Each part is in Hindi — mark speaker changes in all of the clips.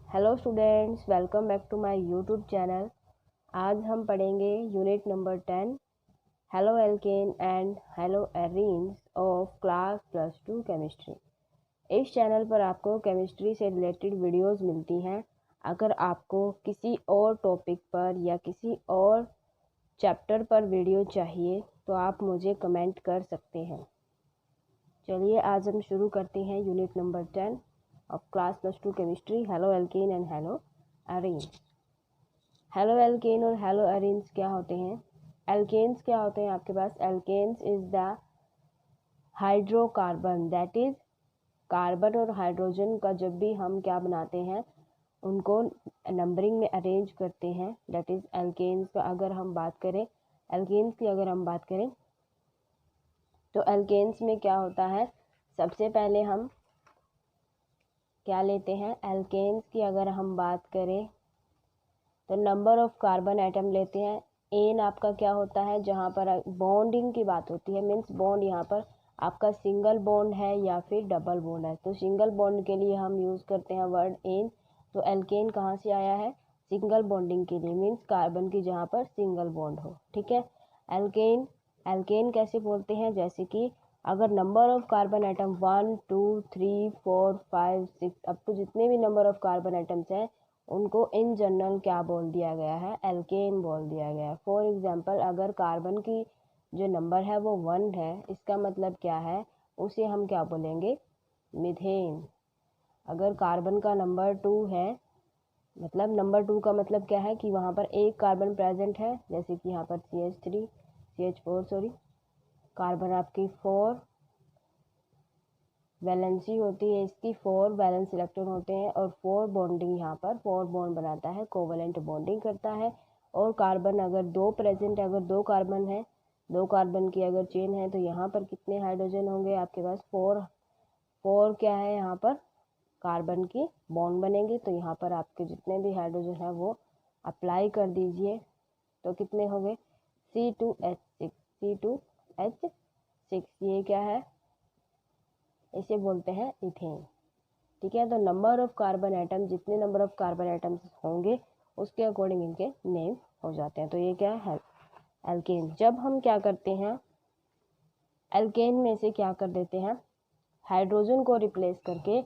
Speaker 1: Hello students, welcome back to my YouTube channel. आज हम पढ़ेंगे unit number 10 haloalkane and haloarenes of class +2 chemistry. इस चैनल पर आपको केमिस्ट्री से रिलेटेड वीडियोस मिलती हैं। अगर आपको किसी और टॉपिक पर या किसी और चैप्टर पर वीडियो चाहिए तो आप मुझे कमेंट कर सकते हैं। चलिए आज हम शुरू करते हैं unit number 10 of class +2 chemistry, haloalkane and haloarene. Haloalkane और हेलो एरीन्स क्या होते हैं? एल्केन्स क्या होते हैं आपके पास? Alkanes is the hydrocarbon, that is carbon और हाइड्रोजन का जब भी हम क्या बनाते हैं उनको नंबरिंग में अरेंज करते हैं, दैट इज एल्केन्स का। अगर हम बात करें एल्केन्स की, अगर हम बात करें तो एल्केन्स में क्या होता है, सबसे पहले हम क्या लेते हैं एल्केन्स की। अगर हम बात करें तो नंबर ऑफ कार्बन एटम लेते हैं। एन आपका क्या होता है, जहाँ पर बॉन्डिंग की बात होती है, मीन्स बॉन्ड यहाँ पर आपका सिंगल बॉन्ड है या फिर डबल बॉन्ड है, तो सिंगल बॉन्ड के लिए हम यूज़ करते हैं वर्ड एन। तो एल्केन कहाँ से आया है? सिंगल बॉन्डिंग के लिए, मीन्स कार्बन की जहाँ पर सिंगल बॉन्ड हो, ठीक है। एल्केन एल्केन कैसे बोलते हैं, जैसे कि अगर number of carbon atom 1 2 3 4 5 6 up to जितने भी नंबर ऑफ कार्बन एटम्स हैं उनको इन जनरल क्या बोल दिया गया है? एल्केन बोल दिया गया है। फॉर एग्जांपल अगर कार्बन की जो नंबर है वो 1 है, इसका मतलब क्या है, उसे हम क्या बोलेंगे? मीथेन। अगर कार्बन का नंबर 2 है, मतलब नंबर 2 का मतलब क्या है कि वहाँ पर एक कार्बन प्रेजेंट है, जैसे कि यहाँ पर CH4 कार्बन आपकी 4 वैलेंसी होती है, इसकी 4 वैलेंस इलेक्ट्रॉन होते हैं और 4 बॉन्डिंग, यहाँ पर 4 बॉन्ड बनाता है, कोवलेंट बॉन्डिंग करता है। और कार्बन अगर 2 प्रेजेंट है, अगर 2 कार्बन है, 2 कार्बन की अगर चेन है तो यहाँ पर कितने हाइड्रोजन होंगे आपके पास? 4 क्या है, यहाँ पर कार्बन की बॉन्ड बनेंगे, तो यहाँ पर आपके जितने भी हाइड्रोजन है वो अप्लाई कर दीजिए, तो कितने हो गए? C2H6। ये क्या है? इसे बोलते हैं इथेन, ठीक है। तो नंबर ऑफ कार्बन एटम, जितने नंबर ऑफ कार्बन एटम्स होंगे उसके अकॉर्डिंग इनके नेम हो जाते हैं। तो ये क्या है? एल्केन। जब हम क्या करते हैं एल्केन में से क्या कर देते हैं, हाइड्रोजन को रिप्लेस करके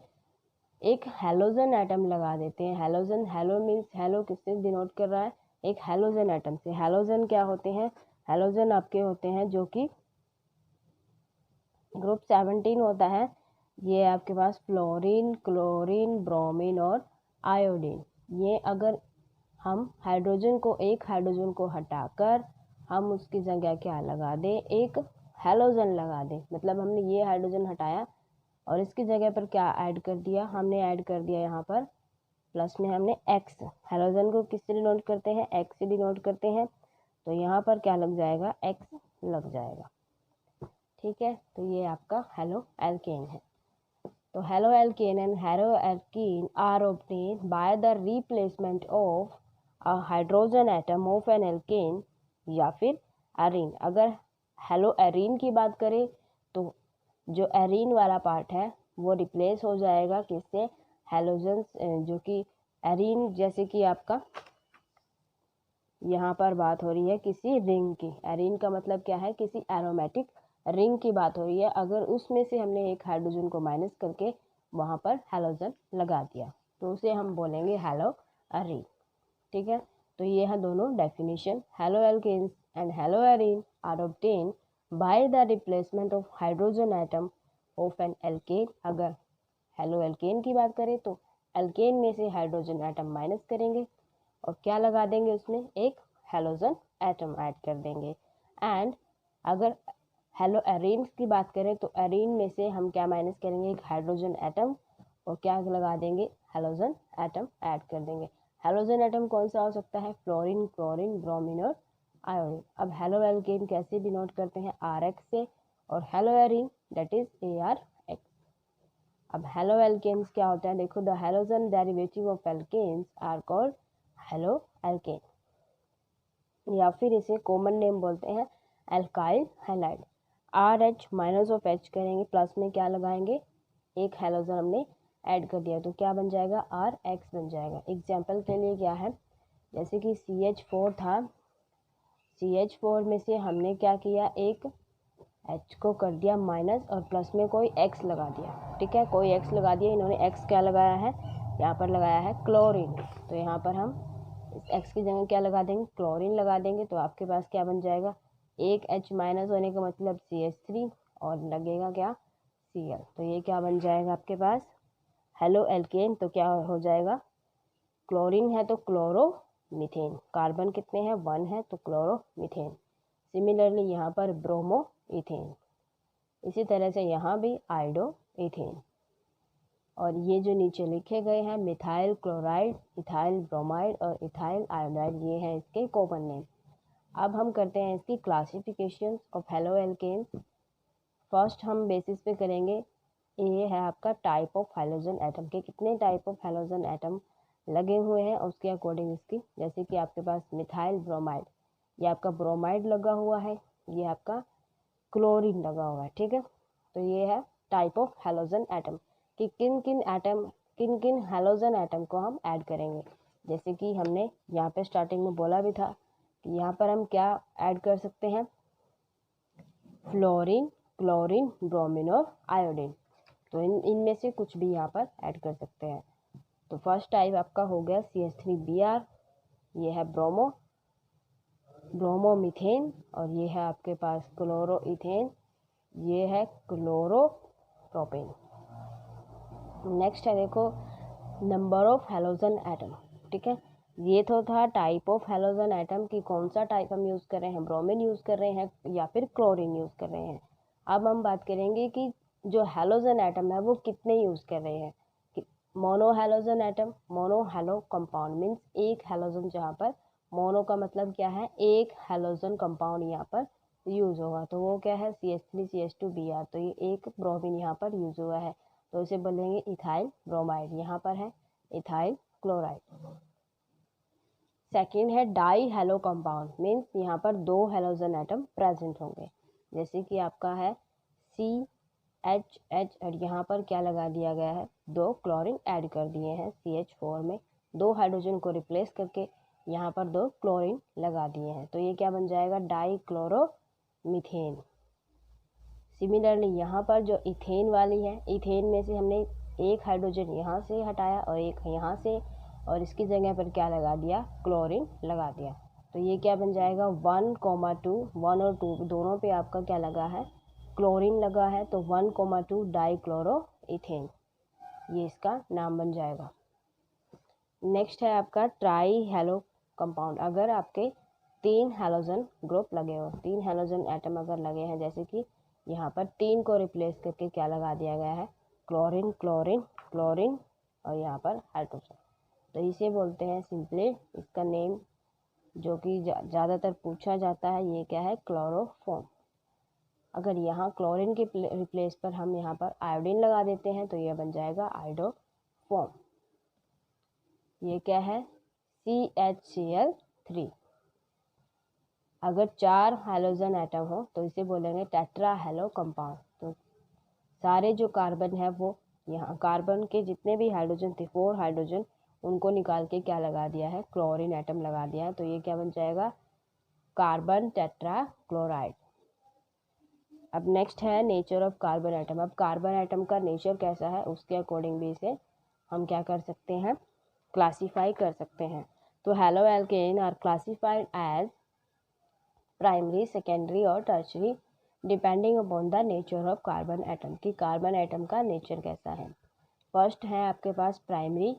Speaker 1: एक हेलोजन एटम लगा देते हैं। हेलोजन, हेलो मीन्स हेलो किससे डिनोट कर रहा है? एक हेलोजन एटम से। हेलोजन क्या होते हैं? हेलोजन आपके होते हैं जो कि ग्रुप 17 होता है। ये आपके पास फ्लोरीन, क्लोरीन, ब्रोमीन और आयोडीन। ये अगर हम हाइड्रोजन को, एक हाइड्रोजन को हटाकर हम उसकी जगह क्या लगा दें? एक हेलोजन लगा दें, मतलब हमने ये हाइड्रोजन हटाया और इसकी जगह पर क्या ऐड कर दिया? हमने ऐड कर दिया यहाँ पर प्लस में हमने एक्स। हेलोजन को किससे डिनोट करते हैं? एक्स से डिनोट करते हैं, तो यहाँ पर क्या लग जाएगा? एक्स लग जाएगा, ठीक है। तो ये आपका हेलो एल्केन है। तो haloalkane and haloalkene are obtained by the replacement of a hydrogen atom of an alkane या फिर एरीन। अगर हेलो एरीन की बात करें तो जो एरीन वाला पार्ट है वो रिप्लेस हो जाएगा किससे? हेलोजन, जो कि एरीन, जैसे कि आपका यहाँ पर बात हो रही है किसी रिंग की। एरीन का मतलब क्या है? किसी एरोमेटिक रिंग की बात हो रही है। अगर उसमें से हमने एक हाइड्रोजन को माइनस करके वहाँ पर हेलोजन लगा दिया तो उसे हम बोलेंगे हेलो एरीन, ठीक है। तो ये है दोनों definition. Haloalkanes and haloarene are obtained by the replacement of hydrogen atom of an alkane. अगर हेलो एल्केन की बात करें तो एल्केन में से हाइड्रोजन एटम माइनस करेंगे और क्या लगा देंगे? उसमें एक हेलोजन एटम ऐड कर देंगे। एंड अगर हेलो एरीन्स की बात करें तो एरीन में से हम क्या माइनस करेंगे? एक हाइड्रोजन एटम और क्या लगा देंगे? हेलोजन एटम ऐड कर देंगे। हेलोजन एटम कौन सा हो सकता है? फ्लोरीन, क्लोरीन, ब्रोमीन और आयोडीन। अब हेलो एल्केन कैसे डिनोट करते हैं? RX से, और haloarene that is ARX। अब हेलो एल्केन्स क्या होता है? देखो, the halogen derivative of alkanes are called haloalkane, या फिर इसे कॉमन नेम बोलते हैं alkyl halide. RH minus of H करेंगे, प्लस में क्या लगाएंगे? एक हेलोजन हमने ऐड कर दिया तो क्या बन जाएगा, RX बन जाएगा। एग्जाम्पल के लिए क्या है, जैसे कि CH4 था, CH4 में से हमने क्या किया, एक H को कर दिया माइनस और प्लस में कोई X लगा दिया, ठीक है, कोई X लगा दिया, इन्होंने X क्या लगाया है, यहाँ पर लगाया है क्लोरीन, तो यहाँ पर हम इस X की जगह क्या लगा देंगे, क्लोरीन लगा देंगे, तो आपके पास क्या बन जाएगा, एक H माइनस होने का मतलब CH3 और लगेगा क्या, Cl, तो ये क्या बन जाएगा आपके पास, हेलो एल्केन, तो क्या हो जाएगा, क्लोरीन है तो क्लोरो मीथेन, कार्बन कितने हैं, 1 है तो क्लोरो मीथेन। सिमिलरली यहाँ पर ब्रोमो इथेन, इसी तरह से यहाँ भी आइडो इथेन। और ये जो नीचे लिखे गए हैं मिथाइल क्लोराइड, इथाइल ब्रोमाइड और इथाइल आयोडाइड, ये हैं इसके कॉमन नेम। अब हम करते हैं इसकी classification of halo alkane. First हम बेसिस पे करेंगे, ये है आपका टाइप ऑफ हैलोजन एटम के कितने टाइप ऑफ हैलोजन एटम लगे हुए हैं उसके अकॉर्डिंग इसकी, जैसे कि आपके पास मिथाइल ब्रोमाइड, ये आपका ब्रोमाइड लगा हुआ है, ये आपका क्लोरीन लगा हुआ है, ठीक है, तो ये है टाइप ऑफ हैलोजन एटम कि किन किन हैलोजन एटम को हम ऐड करेंगे। जैसे कि हमने यहाँ पे स्टार्टिंग में बोला भी था कि यहाँ पर हम क्या ऐड कर सकते हैं, फ्लोरीन, क्लोरीन, ब्रोमीन और आयोडीन, तो इनमें से कुछ भी यहाँ पर ऐड कर सकते हैं। तो फर्स्ट टाइप आपका हो गया CH3Br, ये है ब्रोमोमीथेन, और ये है आपके पास क्लोरोइथेन, ये है क्लोरोप्रोपेन। नेक्स्ट है देखो नंबर ऑफ हैलोजन एटम, ठीक है, ये तो था टाइप ऑफ हैलोजन एटम कि कौन सा टाइप हम यूज़ कर रहे हैं, ब्रोमीन यूज़ कर रहे हैं या फिर क्लोरीन यूज़ कर रहे हैं। अब हम बात करेंगे कि जो हैलोजन एटम है वो कितने यूज़ कर रहे हैं। Mono halogen atom, mono hello compound means एक हैलोजन, जहाँ पर मोनो का मतलब क्या है, एक हैलोजन कंपाउंड यहाँ पर यूज़ होगा, तो वो क्या है CH3CH2Br, तो ये एक ब्रोमीन यहाँ पर यूज़ हुआ है, तो इसे बोलेंगे इथाइल ब्रोमाइड, यहाँ पर है इथाइल क्लोराइड। सेकेंड है डाई हैलो कंपाउंड, मीन्स यहाँ पर दो हैलोजन एटम प्रेजेंट होंगे, जैसे कि आपका है CHH और यहाँ पर क्या लगा दिया गया है, दो क्लोरीन ऐड कर दिए हैं CH4 में, दो हाइड्रोजन को रिप्लेस करके यहाँ पर दो क्लोरीन लगा दिए हैं, तो ये क्या बन जाएगा, डाई क्लोरो मीथेन। सिमिलरली यहाँ पर जो इथेन वाली है, इथेन में से हमने एक हाइड्रोजन यहाँ से हटाया और एक यहाँ से, और इसकी जगह पर क्या लगा दिया, क्लोरीन लगा दिया, तो ये क्या बन जाएगा 1,2, 1 और 2 दोनों पे आपका क्या लगा है, क्लोरीन लगा है, तो 1,2 डाई क्लोरो इथेन, ये इसका नाम बन जाएगा। नेक्स्ट है आपका ट्राई हैलो कंपाउंड, अगर आपके 3 हैलोजन ग्रुप लगे हो, 3 हैलोजन एटम अगर लगे हैं, जैसे कि यहाँ पर 3 को रिप्लेस करके क्या लगा दिया गया है, क्लोरीन क्लोरीन क्लोरीन और यहाँ पर हाइड्रोजन, तो इसे बोलते हैं सिंपली, इसका नेम जो कि ज़्यादातर पूछा जाता है, ये क्या है, क्लोरोफॉर्म। अगर यहाँ क्लोरीन के रिप्लेस पर हम यहाँ पर आयोडीन लगा देते हैं तो ये बन जाएगा आयोडोफॉर्म। ये क्या है, CHCl3। अगर 4 हैलोजन एटम हो तो इसे बोलेंगे टेट्रा हैलो कंपाउंड, तो सारे जो कार्बन है वो यहाँ कार्बन के जितने भी हाइड्रोजन थे 4 हाइड्रोजन, उनको निकाल के क्या लगा दिया है, क्लोरीन एटम लगा दिया है, तो ये क्या बन जाएगा, कार्बन टेट्रा क्लोराइड। अब नेक्स्ट है नेचर ऑफ कार्बन एटम। अब कार्बन एटम का नेचर कैसा है उसके अकॉर्डिंग भी इसे हम क्या कर सकते हैं, क्लासीफाई कर सकते हैं। तो haloalkane are classified as primary, secondary और tertiary depending upon the nature of carbon atom, कि कार्बन एटम का नेचर कैसा है। फर्स्ट है आपके पास primary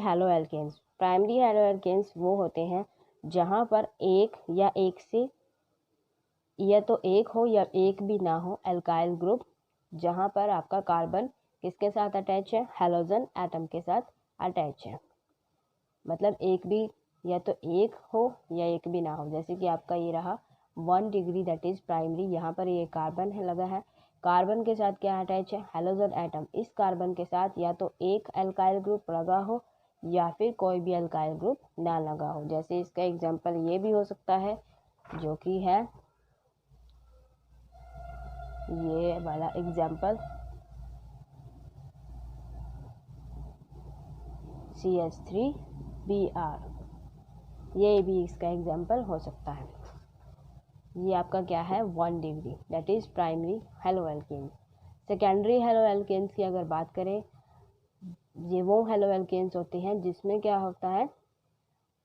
Speaker 1: haloalkanes. Primary haloalkanes वो होते हैं जहाँ पर एक या एक से, या तो एक हो या एक भी ना हो एल्काइल ग्रुप, जहाँ पर आपका कार्बन किसके साथ अटैच है, हैलोजन एटम के साथ अटैच है, मतलब एक भी, या तो एक हो या एक भी ना हो, जैसे कि आपका ये रहा 1 डिग्री दैट इज प्राइमरी, यहाँ पर ये कार्बन है लगा है, कार्बन के साथ क्या अटैच है, हैलोजन एटम, इस कार्बन के साथ या तो एक एल्काइल ग्रुप लगा हो या फिर कोई भी एल्काइल ग्रुप ना लगा हो। जैसे इसका एग्जांपल ये भी हो सकता है जो कि है ये वाला एग्जांपल, CH3Br, ये भी इसका एग्जाम्पल हो सकता है। ये आपका क्या है 1 degree, that is primary haloalkane. Secondary haloalkanes की अगर बात करें, ये वो हेलो एल्केन्स होते हैं जिसमें क्या होता है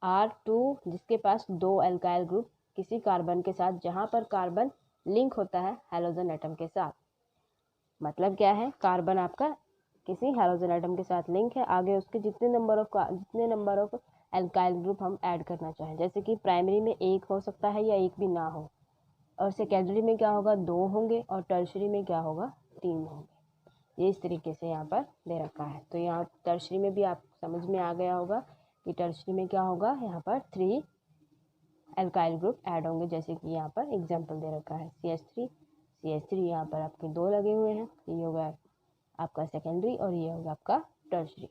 Speaker 1: R2, जिसके पास 2 एल्काइल ग्रुप किसी कार्बन के साथ, जहाँ पर कार्बन लिंक होता है हेलोजन एटम के साथ। मतलब क्या है, कार्बन आपका किसी हेलोजन एटम के साथ लिंक है, आगे उसके जितने नंबर ऑफ एल्काइल ग्रुप हम ऐड करना चाहें, जैसे कि प्राइमरी में 1 हो सकता है या 1 भी ना हो, और सेकेंडरी में क्या होगा 2 होंगे, और टर्शरी में क्या होगा 3 होंगे। ये इस तरीके से यहाँ पर दे रखा है। तो यहाँ टर्शरी में भी आप समझ में आ गया होगा कि टर्शरी में क्या होगा, यहाँ पर 3 एल्काइल ग्रुप ऐड होंगे, जैसे कि यहाँ पर एग्जाम्पल दे रखा है CH3 यहाँ पर आपके 2 लगे हुए हैं, ये होगा आपका सेकेंडरी और ये होगा आपका टर्शरी।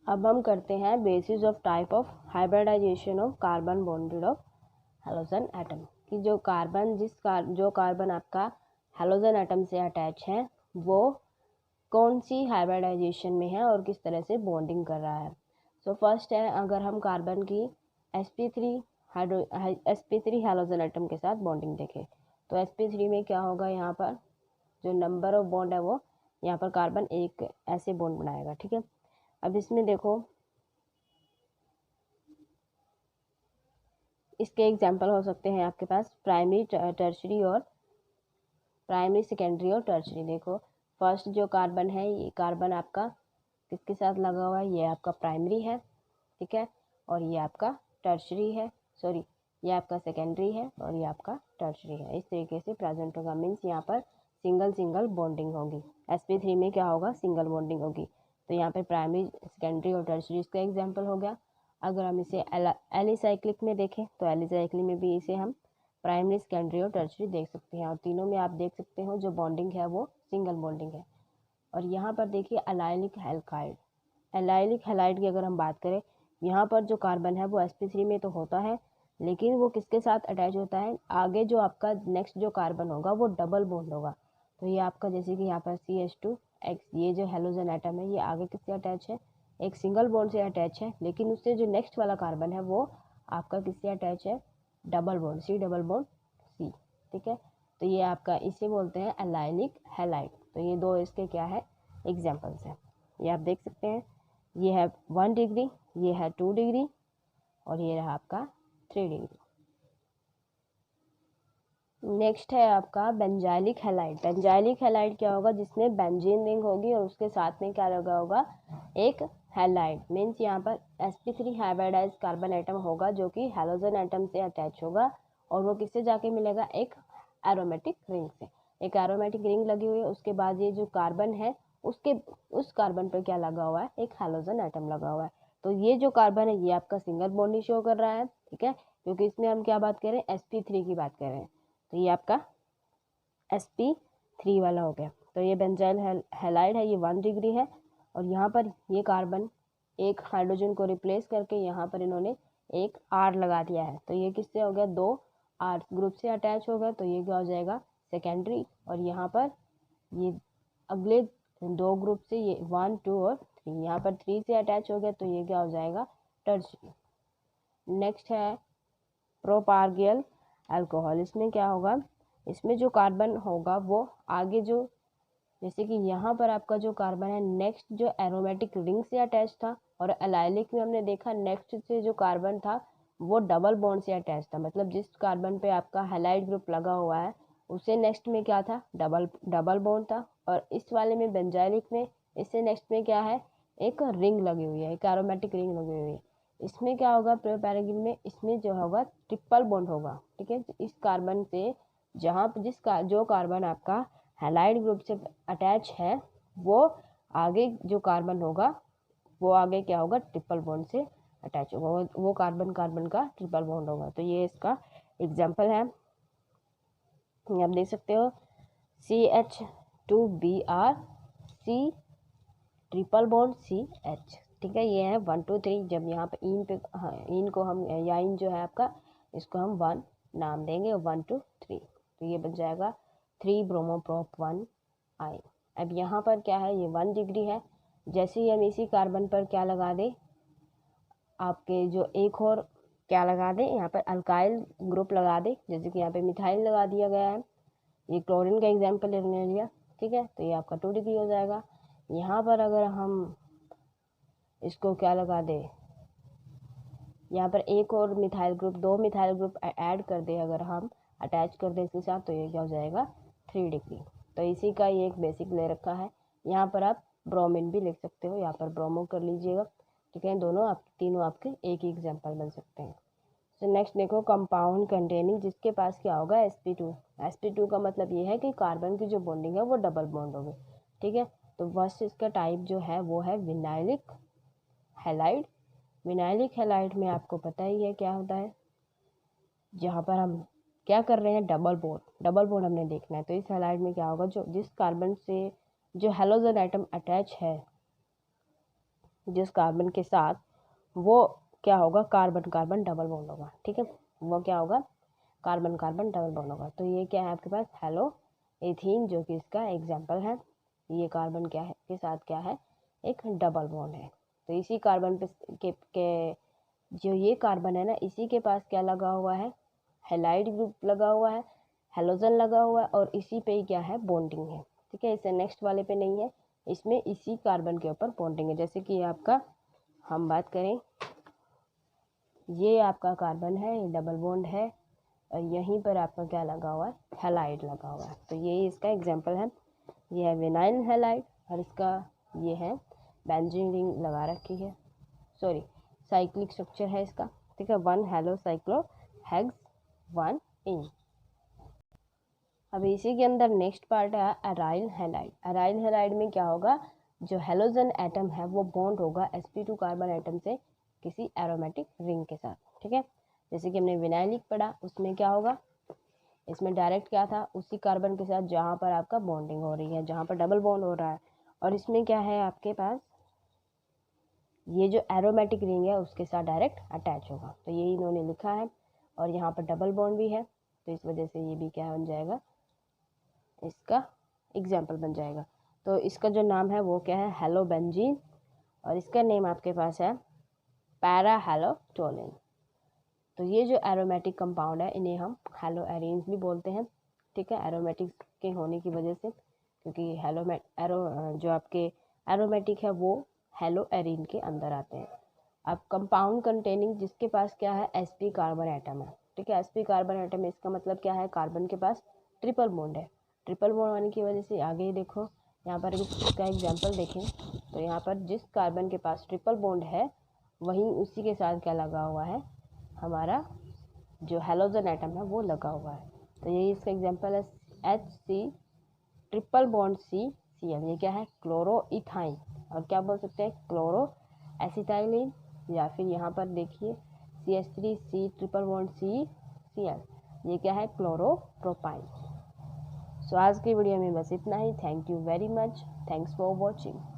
Speaker 1: अब हम करते हैं basis of type of hybridization of carbon bonded of halogen atom, कि जो कार्बन आपका हेलोजन एटम से अटैच है वो कौन सी हाइब्रिडाइजेशन में है और किस तरह से बॉन्डिंग कर रहा है। सो फर्स्ट है, अगर हम कार्बन की sp3 हेलोजन एटम के साथ बॉन्डिंग देखें, तो sp3 में क्या होगा, यहाँ पर जो नंबर ऑफ बॉन्ड है वो यहाँ पर कार्बन एक ऐसे बॉन्ड बनाएगा, ठीक है। अब इसमें देखो, इसके एग्जाम्पल हो सकते हैं आपके पास प्राइमरी सेकेंडरी और टर्शरी। देखो फर्स्ट जो कार्बन है, ये कार्बन आपका किसके साथ लगा हुआ है, ये आपका प्राइमरी है, ठीक है, और ये आपका टर्शरी है, सॉरी ये आपका सेकेंडरी है और ये आपका टर्शरी है। इस तरीके से प्रेजेंट होगा, मीन्स यहाँ पर सिंगल बॉन्डिंग होगी। sp3 में क्या होगा, सिंगल बॉन्डिंग होगी। तो यहाँ पर प्राइमरी सेकेंडरी और टर्शरी इसका एग्जाम्पल हो गया। अगर हम इसे एलिसाइक्लिक में देखें, तो एलिसाइक्लिक में भी इसे हम प्राइमरी सेकेंडरी और टर्शरी देख सकते हैं, और तीनों में आप देख सकते हो जो बॉन्डिंग है वो सिंगल बॉन्डिंग है। और यहाँ पर देखिए एलाइलिक हैलाइड की अगर हम बात करें, यहाँ पर जो कार्बन है वो sp3 में तो होता है, लेकिन वो किसके साथ अटैच होता है, आगे जो आपका नेक्स्ट जो कार्बन होगा वो डबल बॉन्ड होगा। तो ये आपका जैसे कि यहाँ पर CH2X, ये जो हेलोजन एटम है ये आगे किससे अटैच है, एक सिंगल बॉन्ड से अटैच है, लेकिन उससे जो नेक्स्ट वाला कार्बन है वो आपका किससे अटैच है, डबल बॉन्ड C, ठीक है। तो ये आपका इसे बोलते हैं एलाइलिक हैलाइड। तो ये दो इसके क्या है एग्जाम्पल्स हैं, ये आप देख सकते हैं। ये है 1 डिग्री, ये है 2 डिग्री, और ये रहा आपका 3 डिग्री। नेक्स्ट है आपका बेंजाइलिक हैलाइड। बेंजाइलिक हैलाइड क्या होगा, जिसमें बेंजीन रिंग होगी और उसके साथ में क्या लगा होगा, एक हैलाइड, मीन्स यहाँ पर sp3 हाइब्रिडाइज कार्बन एटम होगा जो कि हेलोजन एटम से अटैच होगा, और वो किससे जाके मिलेगा, एक एरोमेटिक रिंग से। एक एरोमेटिक रिंग लगी हुई है, उसके बाद ये जो कार्बन है उस कार्बन पर क्या लगा हुआ है, एक हेलोजन एटम लगा हुआ है। तो ये जो कार्बन है ये आपका सिंगल बॉन्ड ही शो कर रहा है, ठीक है, क्योंकि इसमें हम क्या बात करें, sp3 की बात कर रहे हैं। तो ये आपका sp3 वाला हो गया। तो ये बेंजाइल हैलाइड है, ये 1 डिग्री है, और यहाँ पर ये कार्बन एक हाइड्रोजन को रिप्लेस करके यहाँ पर इन्होंने एक R लगा दिया है। तो ये किससे हो गया, 2 R ग्रुप से अटैच होगा, तो ये क्या हो जाएगा सेकेंडरी। और यहाँ पर ये अगले 2 ग्रुप से, ये 1 2 और 3, यहाँ पर 3 से अटैच हो गया, तो ये क्या हो जाएगा टर्शरी। नेक्स्ट है प्रोपार्गियल अल्कोहल। इसमें क्या होगा, इसमें जो कार्बन होगा वो आगे जो, जैसे कि यहाँ पर आपका जो कार्बन है नेक्स्ट जो एरोमेटिक रिंग से अटैच था, और एलाइलिक में हमने देखा नेक्स्ट से जो कार्बन था वो डबल बॉन्ड से अटैच था। मतलब जिस कार्बन पे आपका हैलाइड ग्रुप लगा हुआ है उससे नेक्स्ट में क्या था, डबल बॉन्ड था। और इस वाले में बेंजाइलिक में इससे नेक्स्ट में क्या है, एक रिंग लगी हुई है, एक एरोमेटिक रिंग लगी हुई है। इसमें क्या होगा प्रोपैरागिल में, इसमें जो होगा ट्रिपल बॉन्ड होगा, ठीक है। इस कार्बन से जो कार्बन आपका हैलाइड ग्रुप से अटैच है वो आगे जो कार्बन होगा वो आगे क्या होगा, ट्रिपल बॉन्ड से अटैच होगा, वो कार्बन का ट्रिपल बॉन्ड होगा। तो ये इसका एग्जाम्पल है, आप देख सकते हो CH2Br C triple bond CH, ठीक है। ये है 1 2 3। जब यहाँ पे इन को हम, या इन जो है आपका, इसको हम 1 नाम देंगे, 1 2 3, तो ये बन जाएगा 3 ब्रोमोप्रोप 1 I। अब यहाँ पर क्या है, ये 1 डिग्री है, जैसे ही हम इसी कार्बन पर क्या लगा दे, आपके जो एक और क्या लगा दें, यहाँ पर अल्काइल ग्रुप लगा दें, जैसे कि यहाँ पे मिथाइल लगा दिया गया है। ये क्लोरीन का एग्जाम्पल ले लिया, ठीक है, तो ये आपका 2 डिग्री हो जाएगा। यहाँ पर अगर हम इसको क्या लगा दें, यहाँ पर एक और methyl group, 2 methyl group add कर दे अगर हम, अटैच कर दें इसके साथ, तो ये क्या हो जाएगा 3 डिग्री। तो इसी का ये एक बेसिक ले रखा है। यहाँ पर आप ब्रोमीन भी लिख सकते हो, यहाँ पर ब्रोमो कर लीजिएगा, ठीक है। दोनों आप तीनों आपके एक ही एग्जाम्पल बन सकते हैं। तो नेक्स्ट देखो, कंपाउंड कंटेनिंग, जिसके पास क्या होगा sp2। sp2 का मतलब ये है कि कार्बन की जो बॉन्डिंग है वो डबल बॉन्ड होगी, ठीक है। तो फर्स्ट इसका टाइप जो है वो है विनाइलिक हैलाइड। विनाइलिक हैलाइड में आपको पता ही है क्या होता है, जहाँ पर हम क्या कर रहे हैं, डबल बॉन्ड हमने देखना है। तो इस हैलाइड में क्या होगा, जो जिस कार्बन से जो हैलोजन एटम अटैच है जिस कार्बन के साथ, वो क्या होगा, कार्बन कार्बन डबल बॉन्ड होगा, ठीक है। वो क्या होगा, कार्बन कार्बन डबल बॉन्ड होगा। तो ये क्या है आपके पास, हेलो एथीन, जो कि इसका एग्जाम्पल है। ये कार्बन क्या है के साथ क्या है, एक डबल बॉन्ड है। तो इसी कार्बन पे के जो ये कार्बन है ना, इसी के पास क्या लगा हुआ है, हैलाइड ग्रुप लगा हुआ है, हेलोजन लगा हुआ है, और इसी पे ही क्या है, बॉन्डिंग है, ठीक है। इसे नेक्स्ट वाले पे नहीं है, इसमें इसी कार्बन के ऊपर बॉन्डिंग है। जैसे कि आपका हम बात करें, ये आपका कार्बन है, ये डबल बॉन्ड है, और यहीं पर आपका क्या लगा हुआ है, हैलाइड लगा हुआ है। तो ये इसका एग्जांपल है। ये है विनाइल हैलाइड, और इसका ये है बेंजीन रिंग लगा रखी है, सॉरी साइक्लिक स्ट्रक्चर है इसका, ठीक है। 1 हेलो साइक्लो हेक्स 1 इन। अब इसी के अंदर नेक्स्ट पार्ट है अराइल हैलाइड। अराइल हैलाइड में क्या होगा, जो हेलोजन एटम है वो बॉन्ड होगा sp2 कार्बन एटम से किसी एरोमेटिक रिंग के साथ, ठीक है। जैसे कि हमने विनाइलिक पढ़ा, उसमें क्या होगा, इसमें डायरेक्ट क्या था, उसी कार्बन के साथ जहाँ पर आपका बॉन्डिंग हो रही है, जहाँ पर डबल बॉन्ड हो रहा है। और इसमें क्या है आपके पास, ये जो एरोमेटिक रिंग है उसके साथ डायरेक्ट अटैच होगा। तो ये इन्होंने लिखा है, और यहाँ पर डबल बॉन्ड भी है, तो इस वजह से ये भी क्या बन जाएगा, इसका एग्जाम्पल बन जाएगा। तो इसका जो नाम है वो क्या है, हेलो बेंजीन, और इसका नेम आपके पास है पैरा हैलोटोलिन। तो ये जो एरोमेटिक कंपाउंड है इन्हें हम हेलो एरीन्स भी बोलते हैं, ठीक है, एरोमेटिक के होने की वजह से, क्योंकि जो आपके एरोमेटिक है वो हेलो एरीन के अंदर आते हैं। अब कंपाउंड कंटेनिंग, जिसके पास क्या है, sp कार्बन एटम है, ठीक है। sp कार्बन एटम है, इसका मतलब क्या है, कार्बन के पास ट्रिपल बॉन्ड है। ट्रिपल बॉन्ड होने की वजह से आगे देखो, यहाँ पर इसका एग्जाम्पल देखें, तो यहाँ पर जिस कार्बन के पास ट्रिपल बॉन्ड है वहीं उसी के साथ क्या लगा हुआ है, हमारा जो हेलोजन एटम है वो लगा हुआ है। तो यही इसका एग्जांपल है HC ट्रिपल बॉन्ड CCl। ये क्या है, क्लोरोइथाइन, और क्या बोल सकते हैं, क्लोरो एसिटाइलिन, या फिर यहाँ पर देखिए CH3C ट्रिपल बॉन्ड CCl, ये क्या है, क्लोरोप्रोपाइन। सो आज की वीडियो में बस इतना ही। Thank you very much, thanks for watching.